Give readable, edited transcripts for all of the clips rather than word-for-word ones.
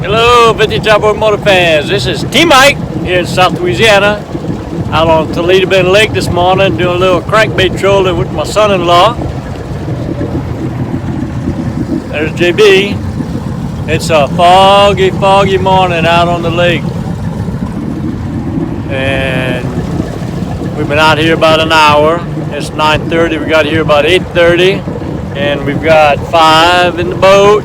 Hello, Vintage Outboard Motor fans. This is T-Mike here in South Louisiana, out on Toledo Bend Lake this morning, doing a little crankbait trolling with my son-in-law. There's JB. It's a foggy morning out on the lake, and we've been out here about an hour. It's 9:30. We got here about 8:30, and we've got 5 in the boat.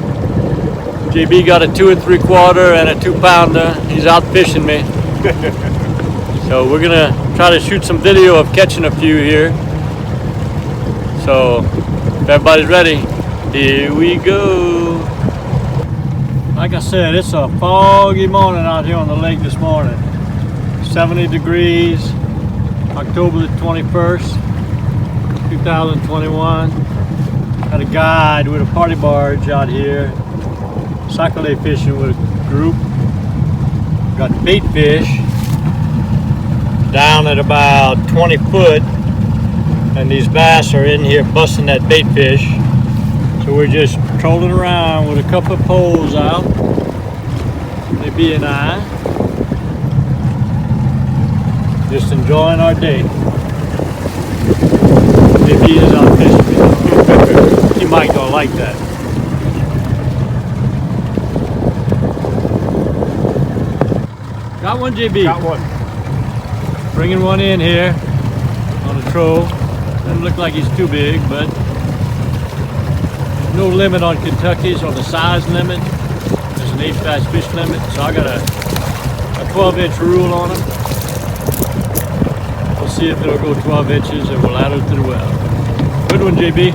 JB got a 2 3/4 and a 2-pounder. He's out fishing me. So we're gonna try to shoot some video of catching a few here. So if everybody's ready, here we go. Like I said, it's a foggy morning out here on the lake this morning. 70 degrees, October the 21st, 2021. Got a guide with a party barge out here. Sac-a-lait fishing with a group. Got bait fish down at about 20 foot, and these bass are in here busting that bait fish. So we're just trolling around with a couple of poles out. Maybe and I just enjoying our day. Maybe is out fishing. He might not like that. Got one, JB. Got one. Bringing one in here on a troll. Doesn't look like he's too big, but there's no limit on Kentucky's on the size limit. There's an 8-bass fish limit, so I got a 12-inch rule on him. We'll see if it'll go 12 inches and we'll add it to the well. Good one, JB.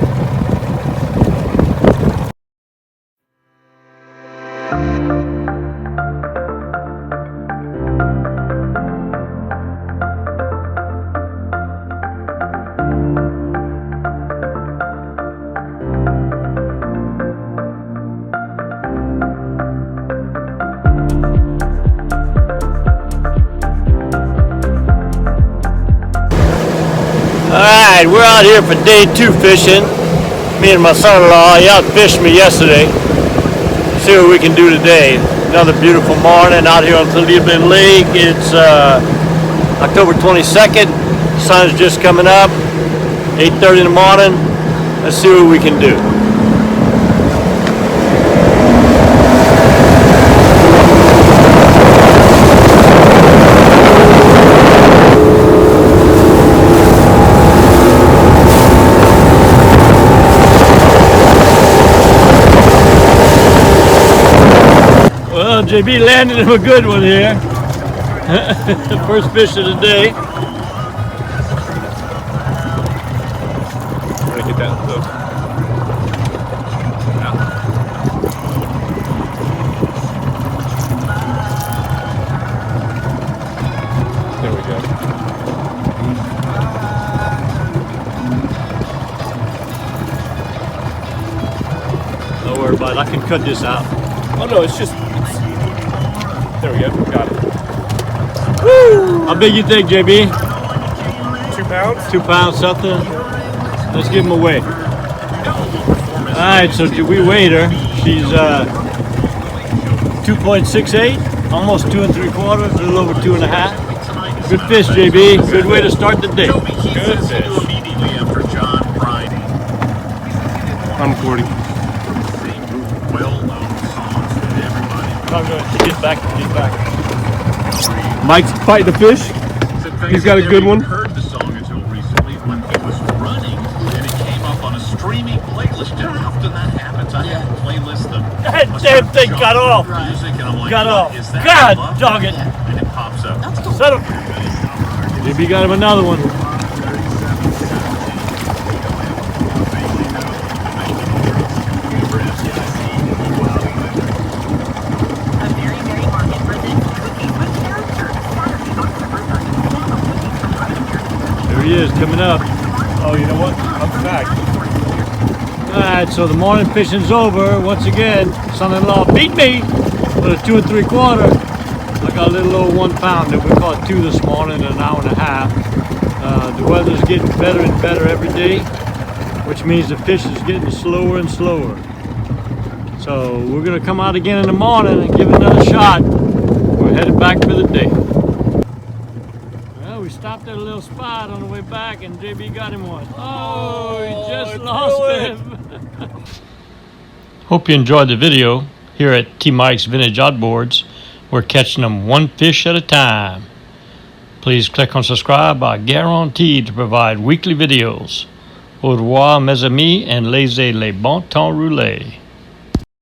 Alright, we're out here for day 2 fishing. Me and my son-in-law, he out-fished me yesterday. See what we can do today. Another beautiful morning out here on Toledo Bend Lake. It's October 22nd. Sun's just coming up. 8:30 in the morning. Let's see what we can do. Well, JB landed him a good one here. First fish of the day. Gotta get that hook. There we go. Don't worry about it. I can cut this out. Oh no, it's just. There we go. Got it. Woo! How big you think, JB? 2 pounds? 2 pounds something. Let's give him away. Alright, so we weighed her. She's 2.68, almost 2 3/4, a little over 2.5. Good fish, JB. Good way to start the day. Good fish. I'm 40. Get back. Mike's fighting the fish. He's got a good one. Heard the song until recently when it was running and it came up on a streaming playlist. And often that happens. I have a playlist of That damn thing got off. music, and I'm like, Got off. is that God love? dog it. And it pops up. Son of. JB got him another one. There he is, coming up. Oh, you know what? I'm back. Alright, so the morning fishing's over. Once again, son-in-law beat me with a 2 3/4. I got a little old 1 pounder. We caught 2 this morning in an hour and a half. The weather's getting better and better every day, which means the fish is getting slower and slower. So we're gonna come out again in the morning and give it another shot. We're headed back for the day. Well, we stopped at a little spot on the way back and JB got him one. Oh, he just lost him. Hope you enjoyed the video. Here at T. Mike's Vintage Outboards, we're catching them one fish at a time. Please click on subscribe. I guarantee to provide weekly videos. Au revoir, mes amis, and laissez les bon temps rouler.